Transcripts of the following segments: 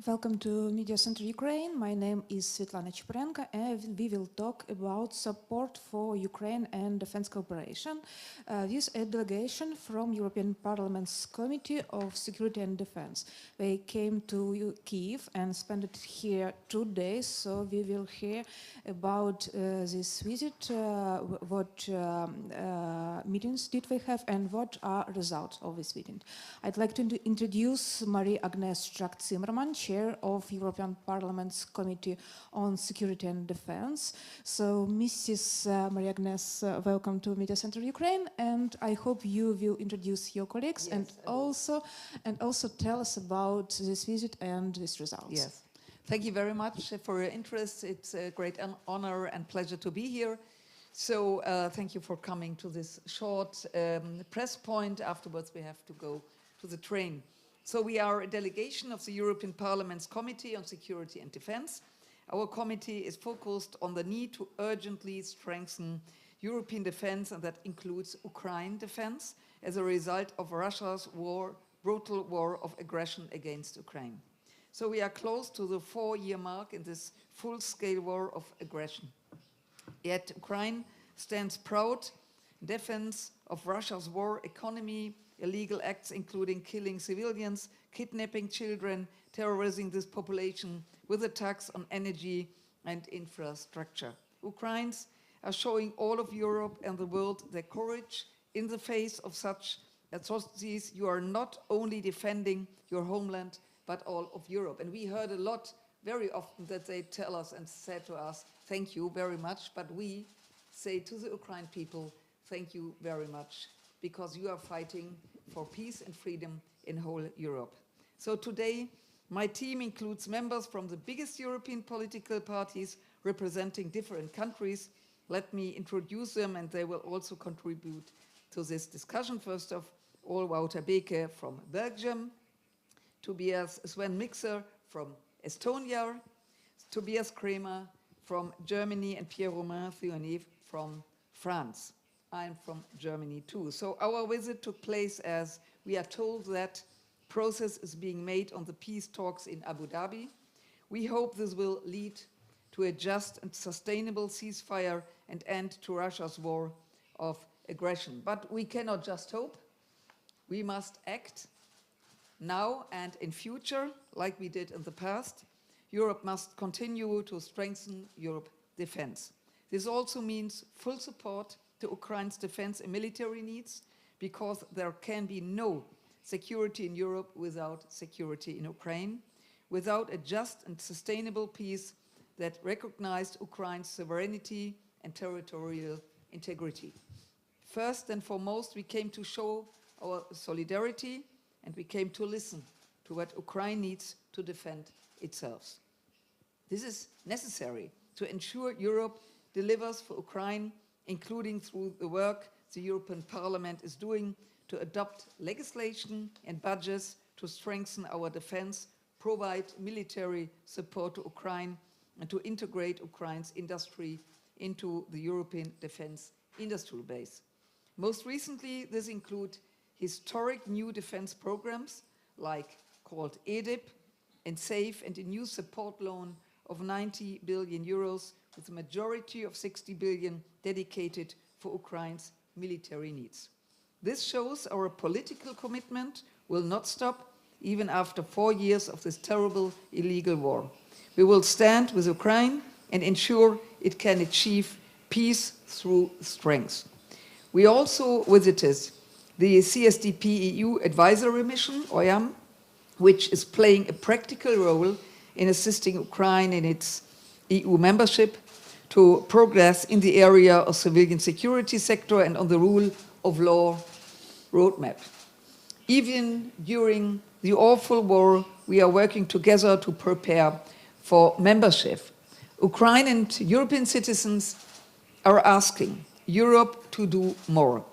Welcome to Media Center Ukraine. My name is Svetlana Cheparenko and we will talk about support for Ukraine and defense cooperation with a delegation from European Parliament's Committee of Security and Defense. They came to Kyiv and spent it here 2 days, so we will hear about this visit, what meetings did we have and what are results of this meeting. I'd like to introduce Marie-Agnes Strack-Zimmermann, Chair of European Parliament's Committee on Security and Defense. So, Mrs. Marie-Agnes, welcome to Media Center Ukraine, and I hope you will introduce your colleagues. Yes, and also tell us about this visit and these results. Yes, thank you very much for your interest. It's a great honor and pleasure to be here. So thank you for coming to this short press point. Afterwards, we have to go to the train. So we are a delegation of the European Parliament's Committee on Security and Defense. Our committee is focused on the need to urgently strengthen European defense, and that includes Ukraine defense, as a result of Russia's brutal war of aggression against Ukraine. So we are close to the 4-year mark in this full-scale war of aggression. Yet Ukraine stands proud in defense of Russia's war economy, illegal acts including killing civilians, kidnapping children, terrorizing this population with attacks on energy and infrastructure. Ukrainians are showing all of Europe and the world their courage in the face of such atrocities. You are not only defending your homeland, but all of Europe. And we heard a lot very often that they tell us and said to us, thank you very much, but we say to the Ukraine people, thank you very much, because you are fighting for peace and freedom in whole Europe. So today, my team includes members from the biggest European political parties representing different countries. Let me introduce them, and they will also contribute to this discussion. First of all, Wouter Beke from Belgium, Tobias Sven Mikser from Estonia, Tobias Kremer from Germany, and Pierre-Romain Thionnet from France. I'm from Germany too. So our visit took place as we are told that progress is being made on the peace talks in Abu Dhabi. We hope this will lead to a just and sustainable ceasefire and end to Russia's war of aggression. But we cannot just hope. We must act now and in future, like we did in the past. Europe must continue to strengthen Europe's defense. This also means full support to Ukraine's defense and military needs, because there can be no security in Europe without security in Ukraine, without a just and sustainable peace that recognized Ukraine's sovereignty and territorial integrity. First and foremost, we came to show our solidarity, and we came to listen to what Ukraine needs to defend itself. This is necessary to ensure Europe delivers for Ukraine, including through the work the European Parliament is doing to adopt legislation and budgets to strengthen our defense, provide military support to Ukraine, and to integrate Ukraine's industry into the European defense industrial base. Most recently, this includes historic new defense programs like called EDIP and SAFE, and a new support loan of 90 billion euros, with the majority of 60 billion dedicated for Ukraine's military needs. This shows our political commitment will not stop even after 4 years of this terrible illegal war. We will stand with Ukraine and ensure it can achieve peace through strength. We also visited the CSDP EU Advisory Mission, OYAM, which is playing a practical role in assisting Ukraine in its EU membership to progress in the area of civilian security sector and on the rule of law roadmap. Even during the awful war, we are working together to prepare for membership. Ukraine and European citizens are asking Europe to do more.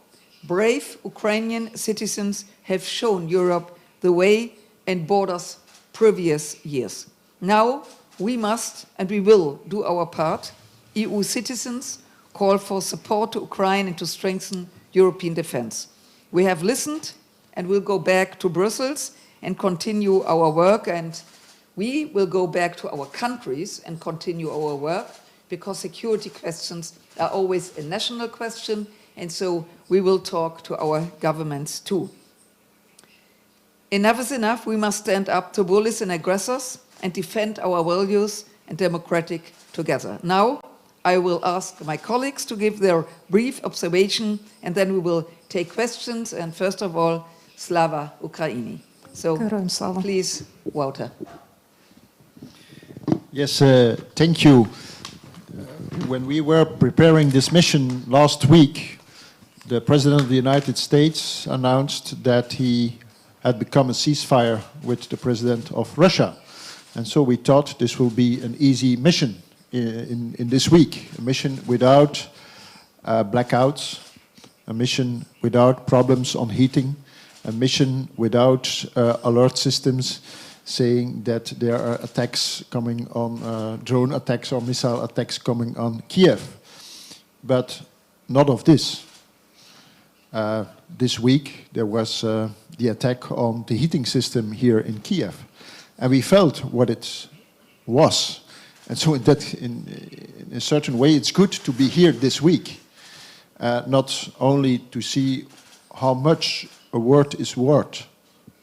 Brave Ukrainian citizens have shown Europe the way and borders previous years. Now we must and we will do our part. EU citizens call for support to Ukraine and to strengthen European defense. We have listened and will go back to Brussels and continue our work, and We will go back to our countries and continue our work, because security questions are always a national question, and so we will talk to our governments too. Enough is enough. We must stand up to bullies and aggressors and defend our values and democratic together. Now, I will ask my colleagues to give their brief observation, and then we will take questions. And first of all, Slava Ukraini. So please, Wouter. Yes, thank you. When we were preparing this mission last week, the President of the United States announced that he had become a ceasefire with the President of Russia. And so we thought this will be an easy mission in this week, a mission without blackouts, a mission without problems on heating, a mission without alert systems saying that there are attacks coming on, drone attacks or missile attacks coming on Kyiv. But not of this. This week there was the attack on the heating system here in Kyiv. And we felt what it was. And so in a certain way it's good to be here this week. Not only to see how much a word is worth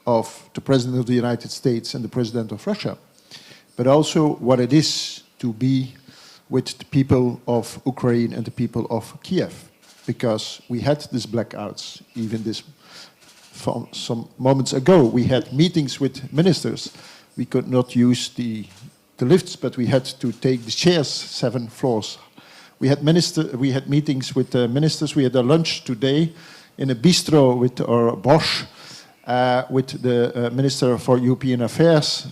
of the President of the United States and the President of Russia, but also what it is to be with the people of Ukraine and the people of Kyiv, because we had these blackouts, even this from some moments ago. We had meetings with ministers. We could not use the lifts, but we had to take the chairs 7 floors. We had meetings with ministers. We had a lunch today in a bistro with our Bosch, with the Minister for European Affairs,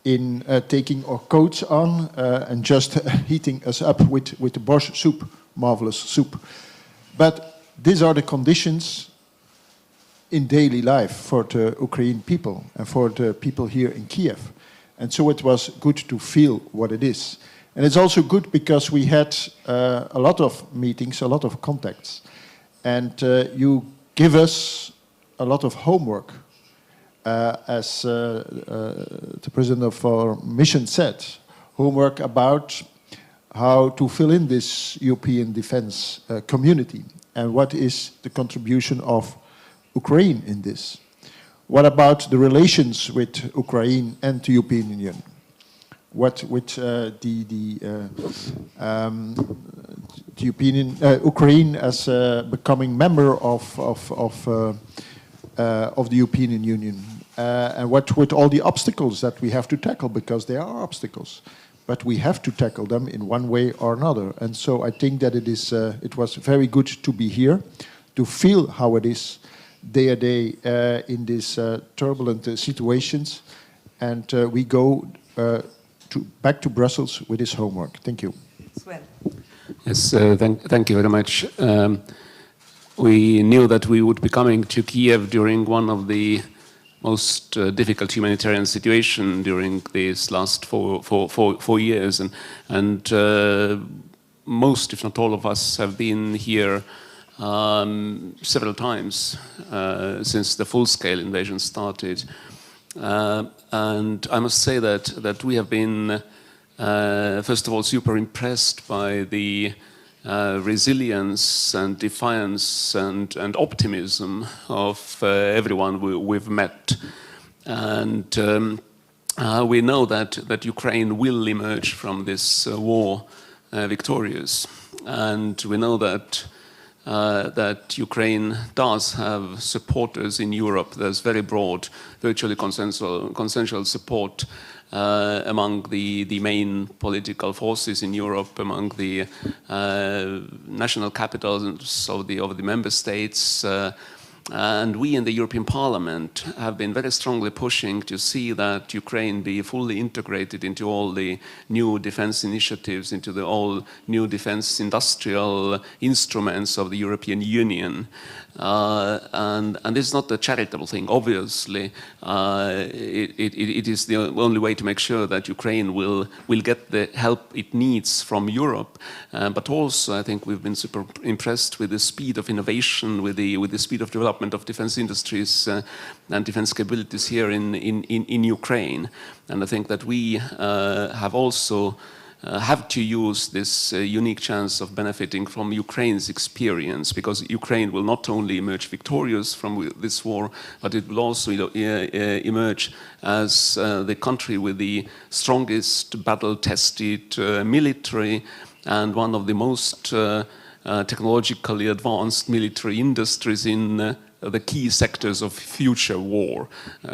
in taking our coats on and just heating us up with the Bosch soup, marvelous soup. But these are the conditions in daily life for the Ukrainian people and for the people here in Kyiv. And so it was good to feel what it is. And it's also good because we had a lot of meetings, a lot of contacts. And you give us a lot of homework. As the president of our mission said, homework about how to fill in this European defense community and what is the contribution of Ukraine in this. What about the relations with Ukraine and the European Union? What with Ukraine as becoming member of the European Union, and what with all the obstacles that we have to tackle, because there are obstacles, but we have to tackle them in one way or another. And so I think that it was very good to be here, to feel how it is day to day in these turbulent situations, and we go back to Brussels with this homework. Thank you. Sven. Yes, thank you very much. We knew that we would be coming to Kyiv during one of the most difficult humanitarian situation during these last four years, and most, if not all of us, have been here several times since the full-scale invasion started. And I must say that we have been, first of all, super impressed by the resilience and defiance and optimism of everyone we've met. And we know that Ukraine will emerge from this war victorious. And we know that Ukraine does have supporters in Europe. There's very broad, virtually consensual support among the main political forces in Europe, among the national capitals of the member states. And we in the European Parliament have been very strongly pushing to see that Ukraine be fully integrated into all the new defense initiatives, into all new defense industrial instruments of the European Union. And this is not a charitable thing, obviously. It is the only way to make sure that Ukraine will get the help it needs from Europe. But also, I think we've been super impressed with the speed of innovation, with the speed of development development of defense industries and defense capabilities here in Ukraine. And I think that we have also have to use this unique chance of benefiting from Ukraine's experience, because Ukraine will not only emerge victorious from this war, but it will also emerge as the country with the strongest battle-tested military and one of the most technologically advanced military industries in the key sectors of future war.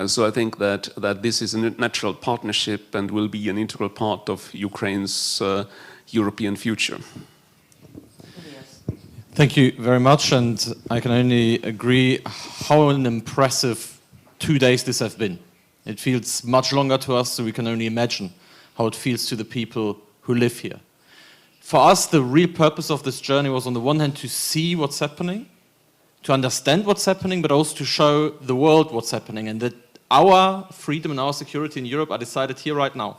So I think that this is a natural partnership and will be an integral part of Ukraine's European future. Thank you very much, and I can only agree how an impressive 2 days this have been. It feels much longer to us, so we can only imagine how it feels to the people who live here. For us, the real purpose of this journey was, on the one hand, to see what's happening, to understand what's happening, but also to show the world what's happening, and that our freedom and our security in Europe are decided here right now.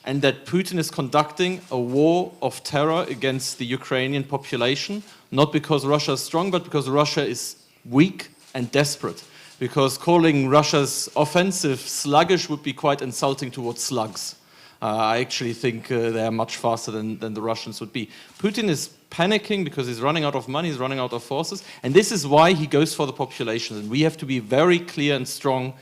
And that Putin is conducting a war of terror against the Ukrainian population, not because Russia is strong, but because Russia is weak and desperate. Because calling Russia's offensive sluggish would be quite insulting towards slugs. I actually think they are much faster than the Russians would be. Putin is panicking because he's running out of money, he's running out of forces, and this is why he goes for the population. And we have to be very clear and strong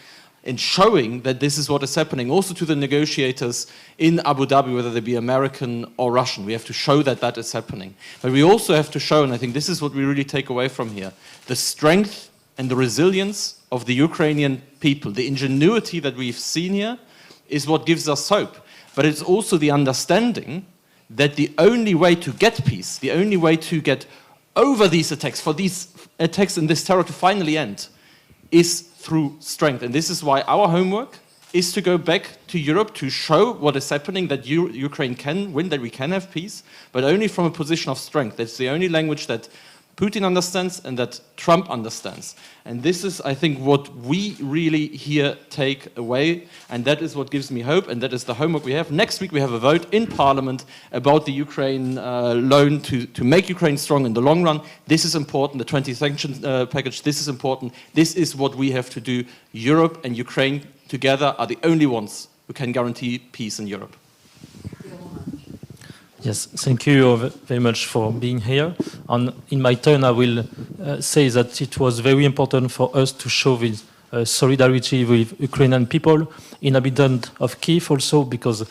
in showing that this is what is happening, also to the negotiators in Abu Dhabi, whether they be American or Russian. We have to show that that is happening. But we also have to show, and I think this is what we really take away from here, the strength and the resilience of the Ukrainian people. The ingenuity that we've seen here is what gives us hope. But it's also the understanding that the only way to get peace, the only way to get over these attacks, for these attacks and this terror to finally end, is through strength. And this is why our homework is to go back to Europe to show what is happening, that Ukraine can win, that we can have peace, but only from a position of strength. That's the only language that Putin understands and that Trump understands. And this is, I think, what we really here take away, and that is what gives me hope, and that is the homework we have. Next week we have a vote in Parliament about the Ukraine loan to make Ukraine strong in the long run. This is important, the 20 sanctions package, this is important. This is what we have to do. Europe and Ukraine together are the only ones who can guarantee peace in Europe. Yes, thank you very much for being here. And in my turn, I will say that it was very important for us to show this solidarity with Ukrainian people, inhabitants of Kyiv also, because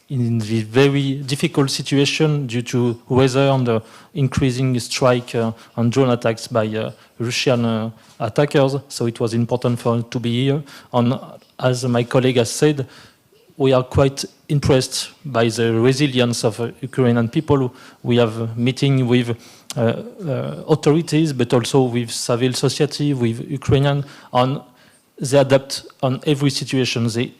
in the very difficult situation due to weather and the increasing strike and drone attacks by Russian attackers, so it was important for us to be here. And as my colleague has said, we are quite impressed by the resilience of Ukrainian people. We have meeting with authorities, but also with civil society, with Ukrainian, and they adapt on every situation. They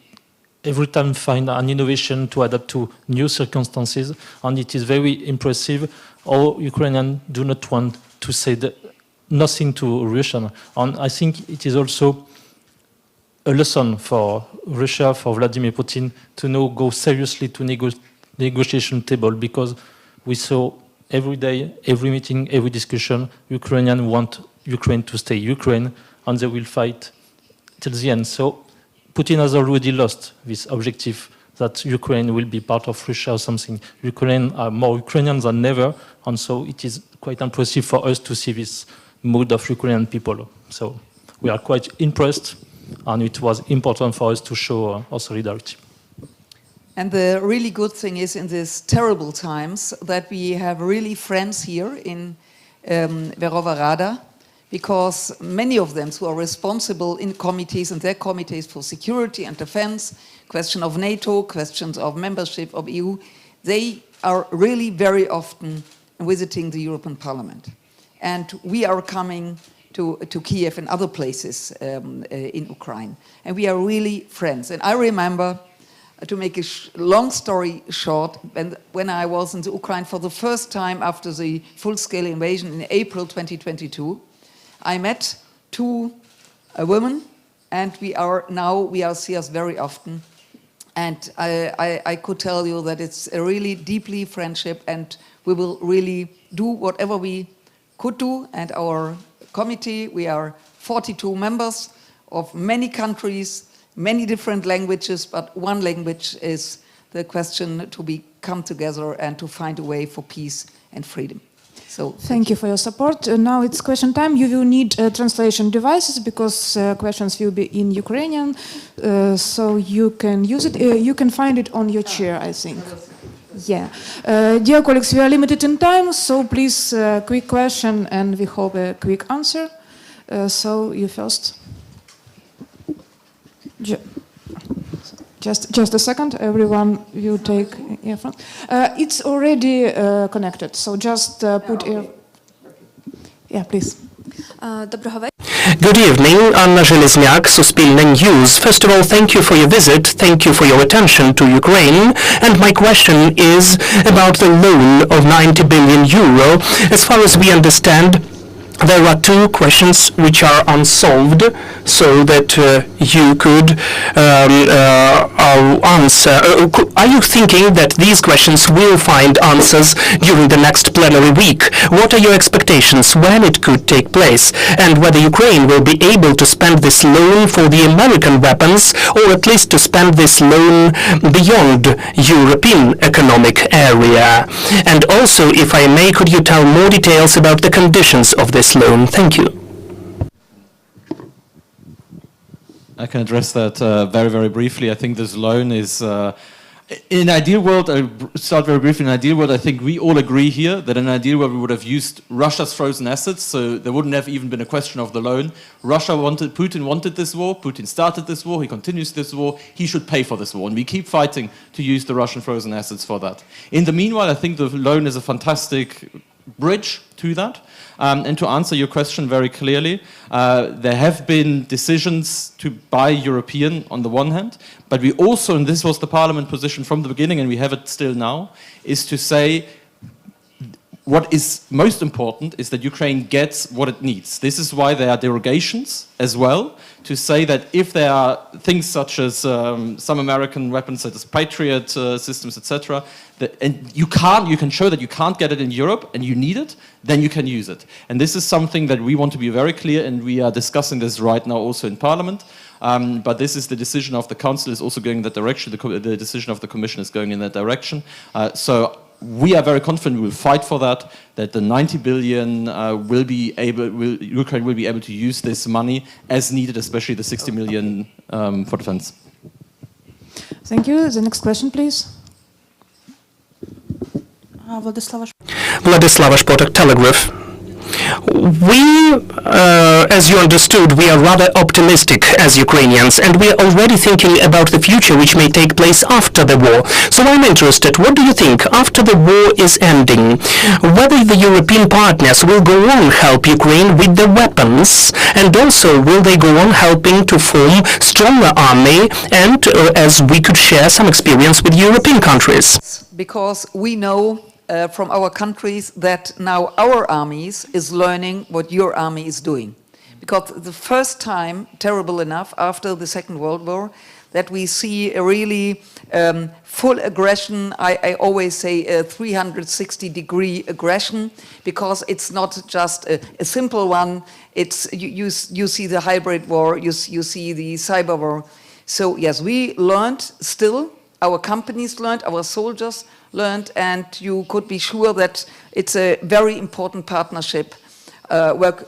every time find an innovation to adapt to new circumstances, and it is very impressive how Ukrainians do not want to say nothing to Russian. And I think it is also a lesson for Russia, for Vladimir Putin, to now go seriously to negotiation table, because we saw every day, every meeting, every discussion, Ukrainians want Ukraine to stay Ukraine, and they will fight till the end. So Putin has already lost this objective that Ukraine will be part of Russia or something. Ukraine are more Ukrainians than ever, and so it is quite impressive for us to see this mood of Ukrainian people. So we are quite impressed, and it was important for us to show our solidarity. And the really good thing is, in these terrible times, that we have really friends here in Verkhovna Rada, because many of them who are responsible in committees and their committees for security and defense, question of NATO, questions of membership of EU, they are really very often visiting the European Parliament. And we are coming to Kyiv and other places in Ukraine. And we are really friends. And I remember, to make a long story short, when I was in Ukraine for the first time after the full-scale invasion in April 2022, I met two women, and we see us very often. And I could tell you that it's a really deeply friendship, and we will really do whatever we could do. And our committee, we are 42 members of many countries, many different languages, but one language is the question to come together and to find a way for peace and freedom. So thank you for your support. Now it's question time. You will need translation devices because questions will be in Ukrainian, so you can use it. You can find it on your chair, I think. Yeah. Dear colleagues, we are limited in time, so please, quick question and we hope a quick answer. So you first. Just a second, everyone will take earphone. It's already connected, so just put ear. Yeah, please. Good evening, Anna Железняк, Suspilne News. First of all, thank you for your visit, thank you for your attention to Ukraine, and my question is about the loan of 90 billion euro. As far as we understand, there are two questions which are unsolved, so that you could answer. Are you thinking that these questions will find answers during the next plenary week? What are your expectations when it could take place, and whether Ukraine will be able to spend this loan for the American weapons, or at least to spend this loan beyond European economic area? And also, if I may, could you tell more details about the conditions of this loan? Thank you. I can address that very, very briefly. I think this loan is, in an ideal world, I'll start very briefly. In an ideal world, I think we all agree here that in an ideal world we would have used Russia's frozen assets, so there wouldn't have even been a question of the loan. Putin wanted this war, Putin started this war, he continues this war, he should pay for this war, and we keep fighting to use the Russian frozen assets for that. In the meanwhile, I think the loan is a fantastic bridge to that. And to answer your question very clearly, there have been decisions to buy European on the one hand, but we also, and this was the Parliament position from the beginning, and we have it still now, is to say what is most important is that Ukraine gets what it needs. This is why there are derogations as well, to say that if there are things such as some American weapons, such as Patriot systems, etc., and you can show that you can't get it in Europe and you need it, then you can use it. And this is something that we want to be very clear, and we are discussing this right now also in Parliament. But this is the decision of the Council is also going in that direction. The decision of the Commission is going in that direction. So we are very confident we will fight for that the 90 billion Ukraine will be able to use this money as needed, especially the 60 million for defense. Thank you. The next question, please. Vladislava Shpotak, Telegraph. We, as you understood, we are rather optimistic as Ukrainians, and we are already thinking about the future which may take place after the war. So I'm interested, what do you think after the war is ending? Whether the European partners will go on help Ukraine with the weapons, and also will they go on helping to form stronger army, and as we could share some experience with European countries? Because we know from our countries that now our armies is learning what your army is doing. Because the first time, terrible enough, after the Second World War, that we see a really full aggression, I always say a 360-degree aggression, because it's not just a simple one, it's you see the hybrid war, you see the cyber war. So yes, we learned still, our companies learned, our soldiers learned, and you could be sure that it's a very important partnership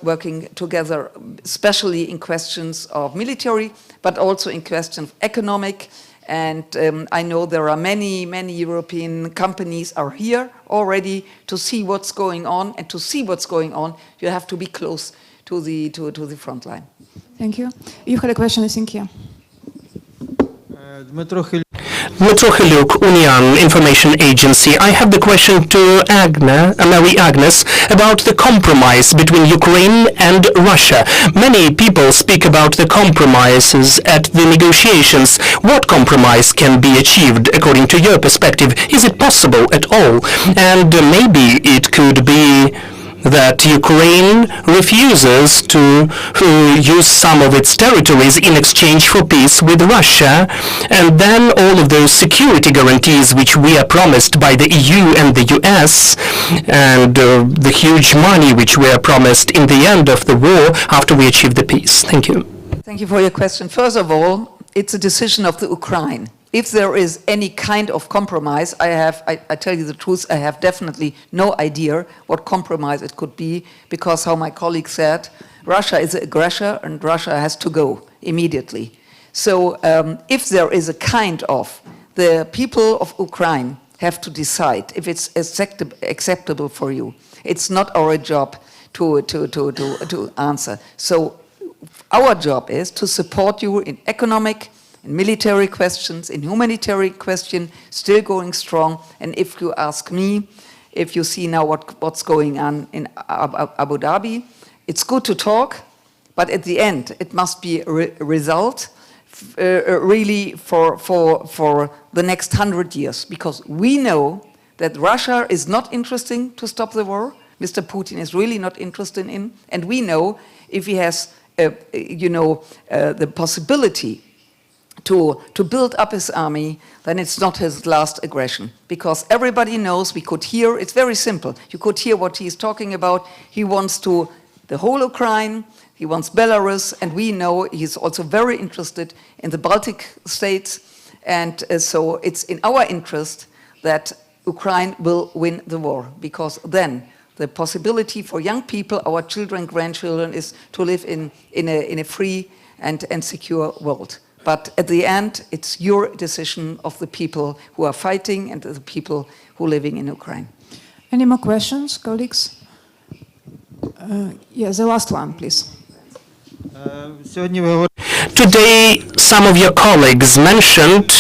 working together, especially in questions of military, but also in questions of economic. And I know there are many European companies are here already to see what's going on, and to see what's going on, you have to be close to the front line. Thank you. You had a question, I think, here. Dmitro Khiluk, Union Information Agency. I have the question to Marie-Agnes about the compromise between Ukraine and Russia. Many people speak about the compromises at the negotiations. What compromise can be achieved according to your perspective? Is it possible at all? And maybe it could be that Ukraine refuses to use some of its territories in exchange for peace with Russia, and then all of those security guarantees which we are promised by the EU and the US, and the huge money which we are promised in the end of the war after we achieve the peace. Thank you. Thank you for your question. First of all, it's a decision of the Ukraine. If there is any kind of compromise, I tell you the truth, I have definitely no idea what compromise it could be, because how my colleague said, Russia is an aggressor and Russia has to go immediately. So if there is a kind of, the people of Ukraine have to decide if it's acceptable for you. It's not our job to answer. So our job is to support you in economic, in military questions, in humanitarian question, still going strong. And if you ask me, if you see now what's going on in Abu Dhabi, it's good to talk, but at the end, it must be a result really for the next 100 years, because we know that Russia is not interested to stop the war. Mr. Putin is really not interested in, and we know if he has, the possibility to build up his army, then it's not his last aggression. Because everybody knows, we could hear, it's very simple. You could hear what he's talking about. He wants the whole Ukraine, he wants Belarus, and we know he's also very interested in the Baltic states. And so it's in our interest that Ukraine will win the war, because then the possibility for young people, our children, grandchildren, is to live in a free and secure world. But at the end, it's your decision of the people who are fighting and the people who are living in Ukraine. Any more questions, colleagues? Yes, the last one, please. Today, some of your colleagues mentioned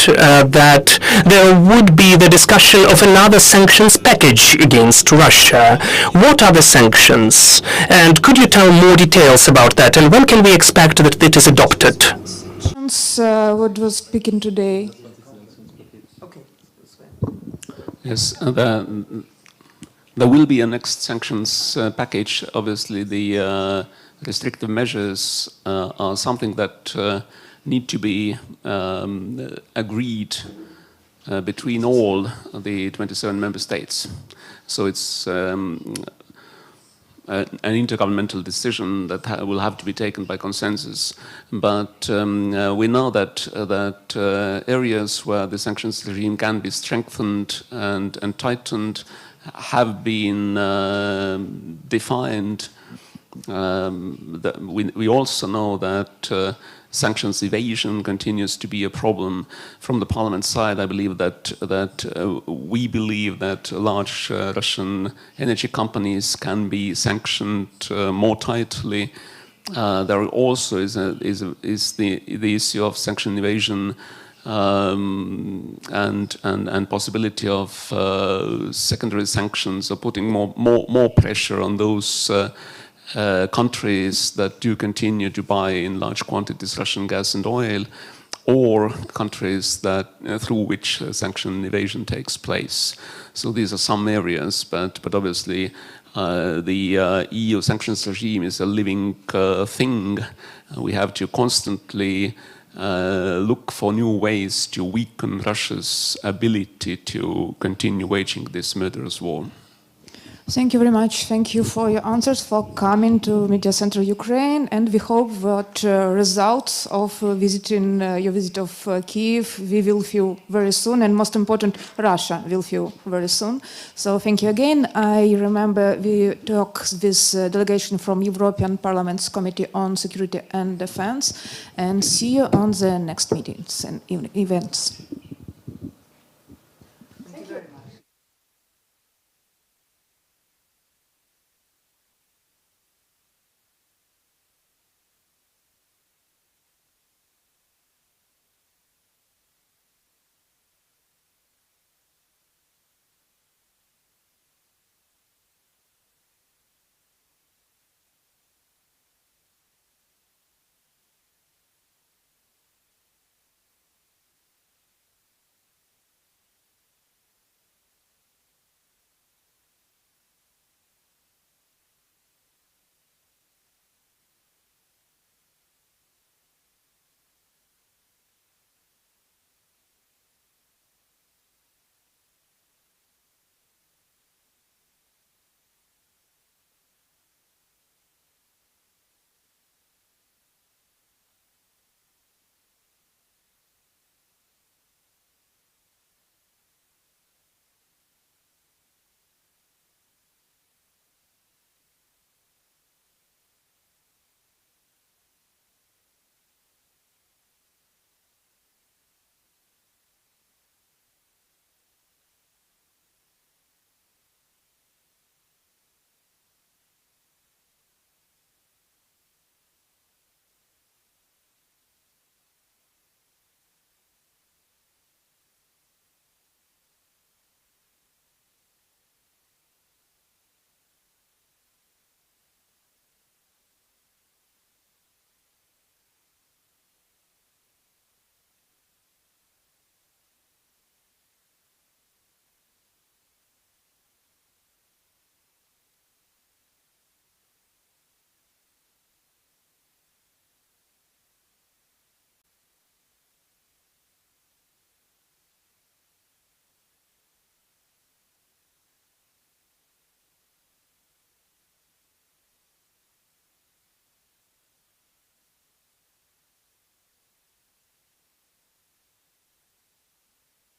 that there would be the discussion of another sanctions package against Russia. What are the sanctions? And could you tell more details about that? And when can we expect that it is adopted? What was speaking today? Okay. Yes, there will be a next sanctions package. Obviously, the restrictive measures are something that need to be agreed between all the 27 member states. So it's an intergovernmental decision that will have to be taken by consensus. But we know that areas where the sanctions regime can be strengthened and tightened have been defined. We also know that sanctions evasion continues to be a problem. From the parliament side, I believe that we believe that large Russian energy companies can be sanctioned more tightly. There also is the issue of sanction evasion and possibility of secondary sanctions, or putting more pressure on those countries that do continue to buy in large quantities Russian gas and oil, or countries that through which sanction evasion takes place. So these are some areas, but obviously the EU sanctions regime is a living thing. We have to constantly look for new ways to weaken Russia's ability to continue waging this murderous war. Thank you very much. Thank you for your answers, for coming to Media Center Ukraine, and we hope that results of visiting your visit of Kyiv we will feel very soon, and most important, Russia will feel very soon. So thank you again. I remember we talked with delegation from European Parliament's Committee on Security and Defense, and see you on the next meetings and events.